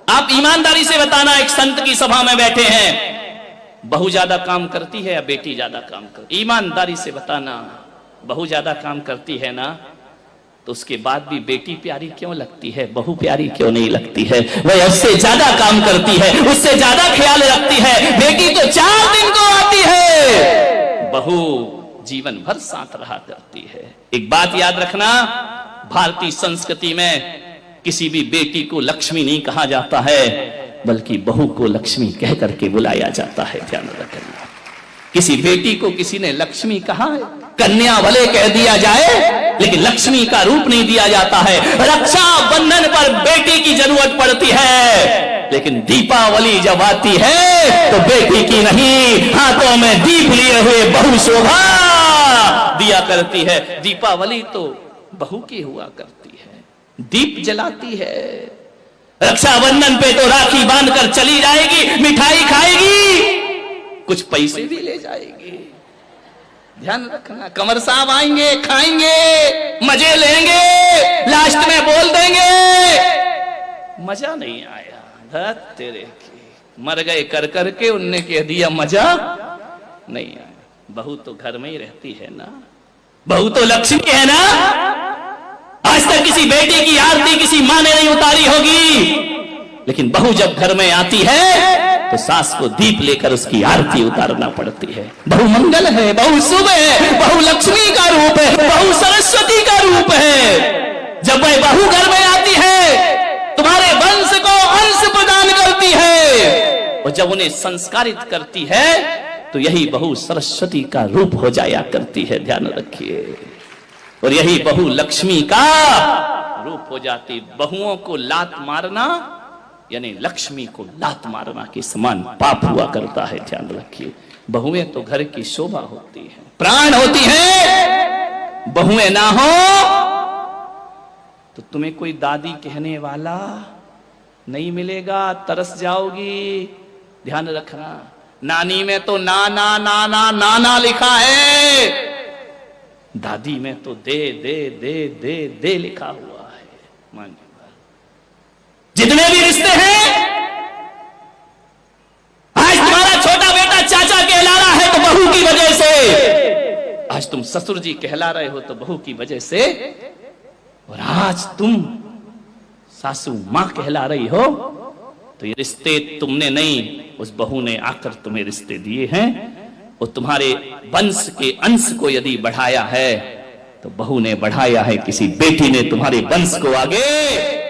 आप ईमानदारी से बताना, एक संत की सभा में बैठे हैं, बहू ज्यादा काम करती है या बेटी ज्यादा काम करती? ईमानदारी से बताना, बहू ज्यादा काम करती है ना, तो उसके बाद भी बेटी प्यारी क्यों लगती है, बहू प्यारी क्यों नहीं लगती है? वह उससे ज्यादा काम करती है, उससे ज्यादा ख्याल रखती है। बेटी तो 4 दिन को आती है, बहू जीवन भर साथ रहा करती है। एक बात याद रखना, भारतीय संस्कृति में किसी भी बेटी को लक्ष्मी नहीं कहा जाता है, बल्कि बहू को लक्ष्मी कह करके बुलाया जाता है। ध्यान रखना, किसी बेटी को किसी ने लक्ष्मी कहा है? कन्या भले कह दिया जाए, लेकिन लक्ष्मी का रूप नहीं दिया जाता है। रक्षा बंधन पर बेटी की जरूरत पड़ती है, लेकिन दीपावली जब आती है तो बेटी की नहीं, हाथों में दीप लिए हुए बहू शोभा दिया करती है। दीपावली तो बहू की हुआ करती है, दीप जलाती है। रक्षाबंधन पे तो राखी बांधकर चली जाएगी, मिठाई खाएगी, कुछ पैसे भी ले जाएगी। ध्यान रखना, कंवर साहब आएंगे, खाएंगे, मजे लेंगे, लास्ट में बोल देंगे मजा नहीं आया, धत तेरे की, मर गए कर करके, उनने कह दिया मजा नहीं आया। बहू तो घर में ही रहती है ना, बहू तो लक्ष्मी है ना। आज तक किसी बेटी की आरती किसी मां ने नहीं उतारी होगी, लेकिन बहू जब घर में आती है तो सास को दीप लेकर उसकी आरती उतारना पड़ती है। बहू मंगल है, बहू शुभ है, बहू लक्ष्मी का रूप है, बहू सरस्वती का रूप है। जब वह बहू घर में आती है, तुम्हारे वंश को अंश प्रदान करती है, और जब उन्हें संस्कारित करती है तो यही बहू सरस्वती का रूप हो जाया करती है। ध्यान रखिए, और यही बहू लक्ष्मी का रूप हो जाती। बहुओं को लात मारना यानी लक्ष्मी को लात मारना के समान पाप हुआ करता है। ध्यान रखिए, बहुएं तो घर की शोभा होती है, प्राण होती है। बहुएं ना हो तो तुम्हें कोई दादी कहने वाला नहीं मिलेगा, तरस जाओगी। ध्यान रखना, नानी में तो ना ना ना ना ना ना लिखा है, दादी में तो दे दे दे दे दे लिखा हुआ है। मान जितने भी रिश्ते हैं, आज तुम्हारा छोटा बेटा चाचा कहला रहा है तो बहू की वजह से, आज तुम ससुर जी कहला रहे हो तो बहू की वजह से, और आज तुम सासू मां कहला रही हो तो ये रिश्ते तुमने नहीं, उस बहू ने आकर तुम्हें रिश्ते दिए हैं। और तुम्हारे वंश के अंश को यदि बढ़ाया है तो बहू ने बढ़ाया है, किसी बेटी ने तुम्हारे वंश को आगे